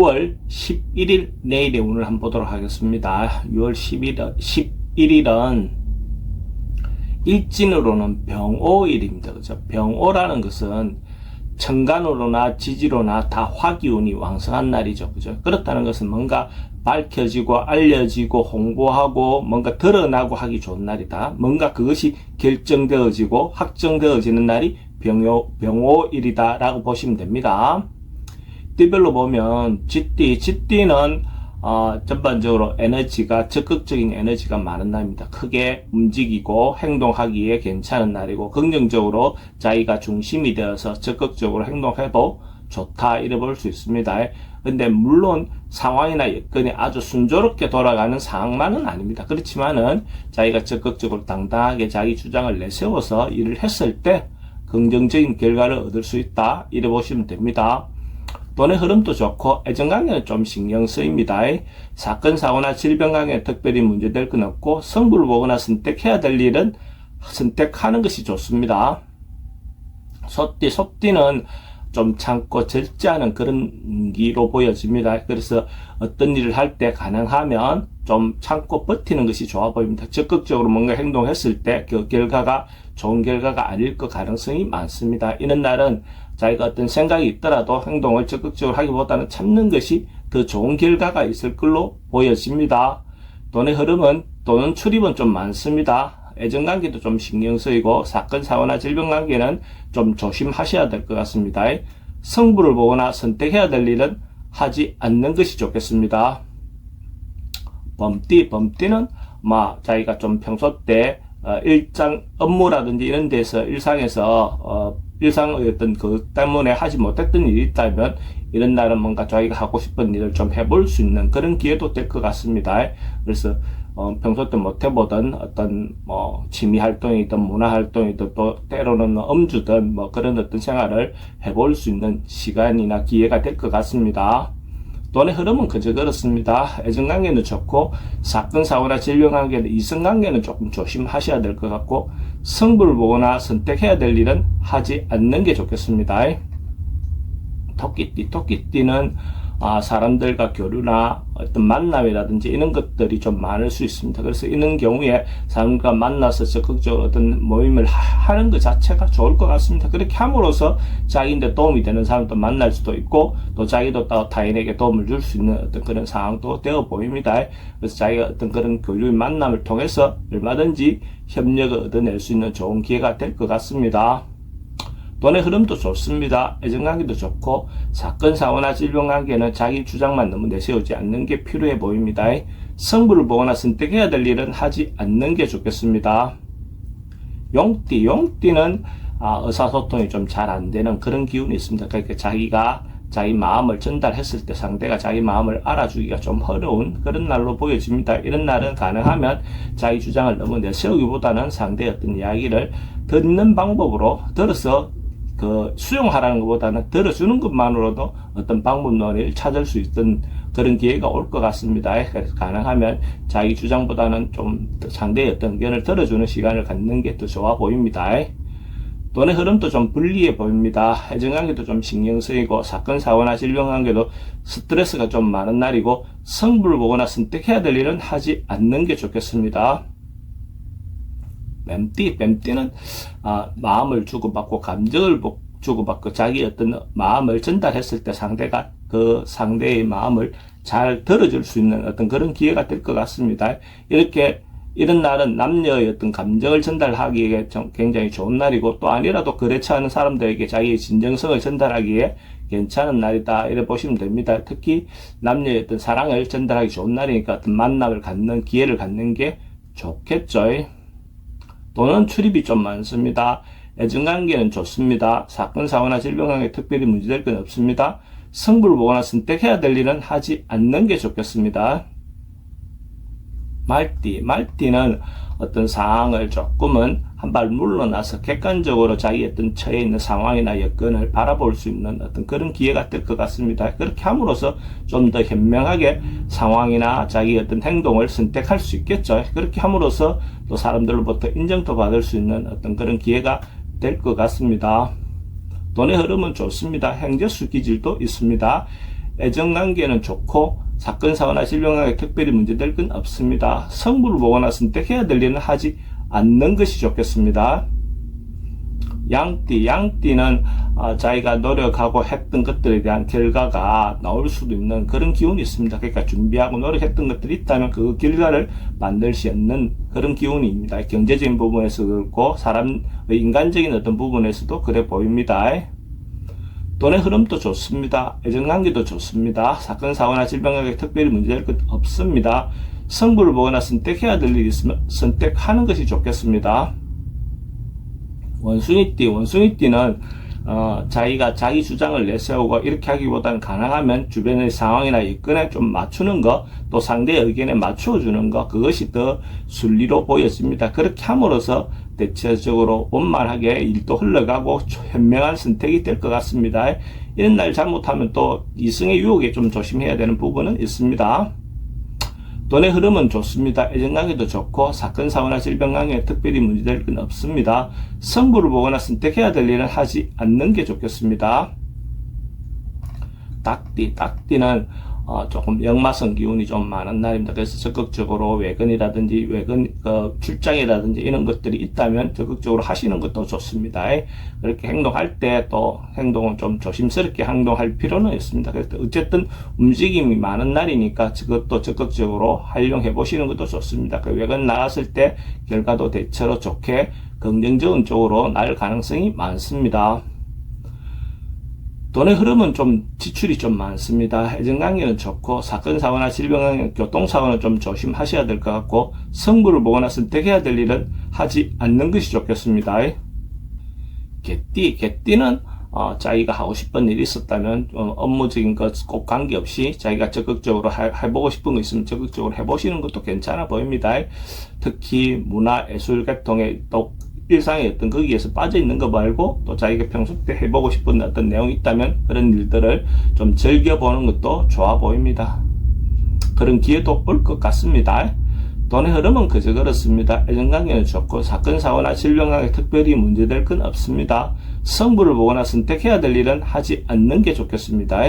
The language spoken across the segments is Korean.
6월 11일 내일의 운을 한번 보도록 하겠습니다. 6월 11일은 일진으로는 병오일입니다. 그죠? 병오라는 것은 천간으로나 지지로나 다 화기운이 왕성한 날이죠. 그죠? 그렇다는 것은 뭔가 밝혀지고 알려지고 홍보하고 뭔가 드러나고 하기 좋은 날이다. 뭔가 그것이 결정되어지고 확정되어지는 날이 병오일이다 라고 보시면 됩니다. 띠별로 보면 쥐띠는 전반적으로 에너지가 적극적인 에너지가 많은 날입니다. 크게 움직이고 행동하기에 괜찮은 날이고 긍정적으로 자기가 중심이 되어서 적극적으로 행동해도 좋다 이래 볼 수 있습니다. 근데 물론 상황이나 여건이 아주 순조롭게 돌아가는 상황만은 아닙니다. 그렇지만은 자기가 적극적으로 당당하게 자기 주장을 내세워서 일을 했을 때 긍정적인 결과를 얻을 수 있다 이래 보시면 됩니다. 돈의 흐름도 좋고 애정관계는 좀 신경 쓰입니다. 사건 사고나 질병 관계에 특별히 문제될 건 없고 성부를 보거나 선택해야 될 일은 선택하는 것이 좋습니다. 소띠는 좀 참고 절제하는 그런 기로 보여집니다. 그래서 어떤 일을 할 때 가능하면 좀 참고 버티는 것이 좋아 보입니다. 적극적으로 뭔가 행동했을 때 그 결과가 좋은 결과가 아닐 것 가능성이 많습니다. 이런 날은 자기가 어떤 생각이 있더라도 행동을 적극적으로 하기보다는 참는 것이 더 좋은 결과가 있을 걸로 보여집니다. 돈의 흐름은 돈은 출입은 좀 많습니다. 애정관계도 좀 신경 쓰이고 사건 사고나 질병 관계는 좀 조심하셔야 될 것 같습니다. 성부를 보거나 선택해야 될 일은 하지 않는 것이 좋겠습니다. 범띠는 자기가 좀 평소 때 일상 업무라든지 이런 데서 일상에서 일상의 어떤 그 때문에 하지 못했던 일이 있다면 이런 날은 뭔가 자기가 하고 싶은 일을 좀 해볼 수 있는 그런 기회도 될 것 같습니다. 그래서 평소 때 못 해보던 어떤 취미 활동이든 문화 활동이든 또 때로는 음주든 그런 어떤 생활을 해볼 수 있는 시간이나 기회가 될 것 같습니다. 돈의 흐름은 그저 그렇습니다. 애정관계는 좋고 사건 사고나 질병 관계는 이성관계는 조금 조심하셔야 될 것 같고 성부를 보거나 선택해야 될 일은 하지 않는 게 좋겠습니다. 토끼띠는 사람들과 교류나 어떤 만남이라든지 이런 것들이 좀 많을 수 있습니다. 그래서 이런 경우에 사람과 만나서 적극적으로 어떤 모임을 하는 것 자체가 좋을 것 같습니다. 그렇게 함으로써 자기인데 도움이 되는 사람도 만날 수도 있고 또 자기도 또 타인에게 도움을 줄 수 있는 어떤 그런 상황도 되어 보입니다. 그래서 자기가 어떤 그런 교류의 만남을 통해서 얼마든지 협력을 얻어낼 수 있는 좋은 기회가 될 것 같습니다. 돈의 흐름도 좋습니다. 애정관계도 좋고 사건 사고나 질병 관계는 자기 주장만 너무 내세우지 않는 게 필요해 보입니다. 성부를 보거나 선택해야 될 일은 하지 않는 게 좋겠습니다. 용띠는 의사소통이 좀 잘 안 되는 그런 기운이 있습니다. 그러니까 자기가 자기 마음을 전달했을 때 상대가 자기 마음을 알아주기가 좀 어려운 그런 날로 보여집니다. 이런 날은 가능하면 자기 주장을 너무 내세우기보다는 상대의 어떤 이야기를 듣는 방법으로 들어서 수용하라는 것보다는 들어주는 것만으로도 어떤 방법론을 찾을 수 있던 그런 기회가 올 것 같습니다. 그래서 가능하면 자기 주장보다는 좀 상대의 어떤 의견을 들어주는 시간을 갖는 게 더 좋아 보입니다. 돈의 흐름도 좀 불리해 보입니다. 애정관계도 좀 신경 쓰이고 사건 사고나 질병 관계도 스트레스가 좀 많은 날이고 성부를 보거나 선택해야 될 일은 하지 않는 게 좋겠습니다. 뱀띠는 마음을 주고받고 감정을 주고받고 자기 어떤 마음을 전달했을 때 상대가 그 상대의 마음을 잘 들어줄 수 있는 어떤 그런 기회가 될 것 같습니다. 이런 날은 남녀의 어떤 감정을 전달하기에 굉장히 좋은 날이고 또 아니라도 그렇지 않은 사람들에게 자기의 진정성을 전달하기에 괜찮은 날이다 이렇게 보시면 됩니다. 특히 남녀의 어떤 사랑을 전달하기 좋은 날이니까 어떤 만남을 갖는 기회를 갖는 게 좋겠죠. 돈은 출입이 좀 많습니다. 애정관계는 좋습니다. 사건 사고나 질병 관계 특별히 문제될 건 없습니다. 성부를 보거나 선택해야 될 일은 하지 않는 게 좋겠습니다. 말띠는 어떤 상황을 조금은 한 발 물러나서 객관적으로 자기 어떤 처해 있는 상황이나 여건을 바라볼 수 있는 어떤 그런 기회가 될 것 같습니다. 그렇게 함으로써 좀 더 현명하게 상황이나 자기 어떤 행동을 선택할 수 있겠죠. 그렇게 함으로써 또 사람들로부터 인정도 받을 수 있는 어떤 그런 기회가 될 것 같습니다. 돈의 흐름은 좋습니다. 행재수 기질도 있습니다. 애정관계는 좋고 사건 사고나 질병관계 특별히 문제될 건 없습니다. 성부를 보거나 선택해야 될 일은 하지 않는 것이 좋겠습니다. 양띠는 자기가 노력하고 했던 것들에 대한 결과가 나올 수도 있는 그런 기운이 있습니다. 그러니까 준비하고 노력했던 것들이 있다면 그 결과를 만들 수 있는 그런 기운입니다. 경제적인 부분에서도 그렇고 사람의 인간적인 어떤 부분에서도 그래 보입니다. 돈의 흐름도 좋습니다. 애정관계도 좋습니다. 사건 사고나 질병관계 특별히 문제될 것 없습니다. 성부를 보거나 선택해야 될 일이 있으면 선택하는 것이 좋겠습니다. 원숭이띠는 자기가 자기 주장을 내세우고 이렇게 하기보다는 가능하면 주변의 상황이나 여건에 좀 맞추는 것, 또 상대의 의견에 맞추어주는 것, 그것이 더 순리로 보여집니다. 그렇게 함으로써 대체적으로 원만하게 일도 흘러가고 현명한 선택이 될 것 같습니다. 이런 날 잘못하면 또 이승의 유혹에 좀 조심해야 되는 부분은 있습니다. 돈의 흐름은 좋습니다. 애정관계도 좋고 사건 사고나 질병관계에 특별히 문제될 건 없습니다. 성부를 보거나 선택해야 될 일은 하지 않는 게 좋겠습니다. 닭띠는 조금 역마성 기운이 좀 많은 날입니다. 그래서 적극적으로 외근이라든지 출장이라든지 이런 것들이 있다면 적극적으로 하시는 것도 좋습니다. 그렇게 행동할 때 또 행동은 좀 조심스럽게 행동할 필요는 있습니다. 그래서 어쨌든 움직임이 많은 날이니까 그것도 적극적으로 활용해 보시는 것도 좋습니다. 외근 나갔을 때 결과도 대체로 좋게 긍정적인 쪽으로 날 가능성이 많습니다. 돈의 흐름은 좀 지출이 좀 많습니다. 애정관계는 좋고 사건 사고나 질병 교통사고는 좀 조심하셔야 될 것 같고 성부를 보거나 선택해야 될 일은 하지 않는 것이 좋겠습니다. 개띠는 자기가 하고 싶은 일이 있었다면 업무적인 것 꼭 관계없이 자기가 적극적으로 해보고 싶은 거 있으면 적극적으로 해보시는 것도 괜찮아 보입니다. 특히 문화 예술 계통에 또 일상의 어떤 거기에서 빠져 있는 거 말고 또 자기가 평소 때 해보고 싶은 어떤 내용이 있다면 그런 일들을 좀 즐겨보는 것도 좋아 보입니다. 그런 기회도 올 것 같습니다. 돈의 흐름은 그저 그렇습니다. 애정관계는 좋고 사건 사고나 질병관계 특별히 문제될 건 없습니다. 성부를 보거나 선택해야 될 일은 하지 않는 게 좋겠습니다.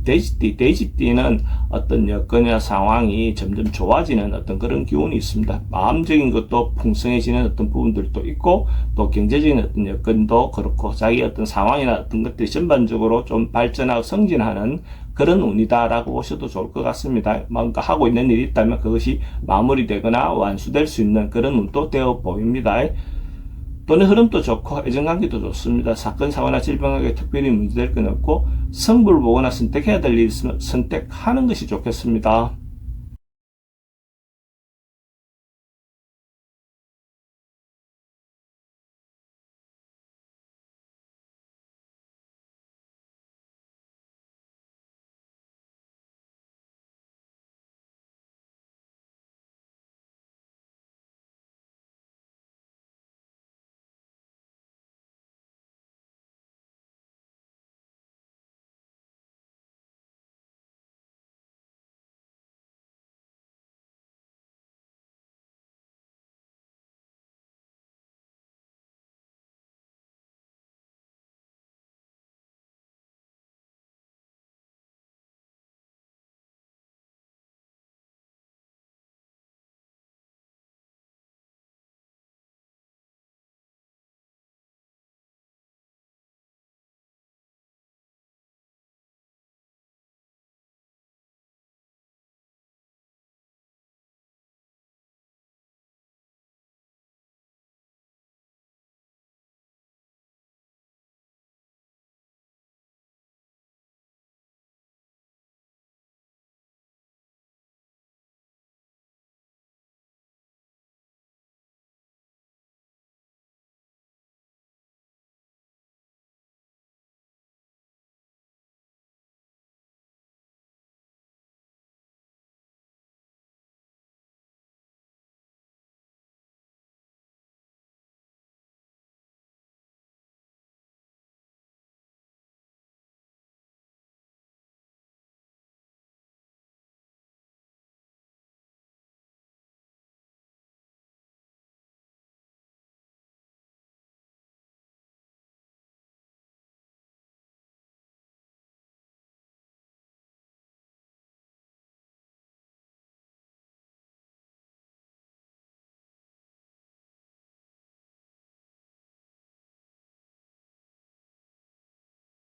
돼지띠는 어떤 여건이나 상황이 점점 좋아지는 어떤 그런 기운이 있습니다. 마음적인 것도 풍성해지는 어떤 부분들도 있고 또 경제적인 어떤 여건도 그렇고 자기 어떤 상황이나 어떤 것들이 전반적으로 좀 발전하고 승진하는 그런 운이다라고 보셔도 좋을 것 같습니다. 뭔가 하고 있는 일이 있다면 그것이 마무리되거나 완수될 수 있는 그런 운도 되어 보입니다. 돈의 흐름도 좋고 애정관계도 좋습니다. 사건 사고나 질병관계 특별히 문제될 건 없고 성부를 보거나 선택해야 될 일이 있으면 선택하는 것이 좋겠습니다.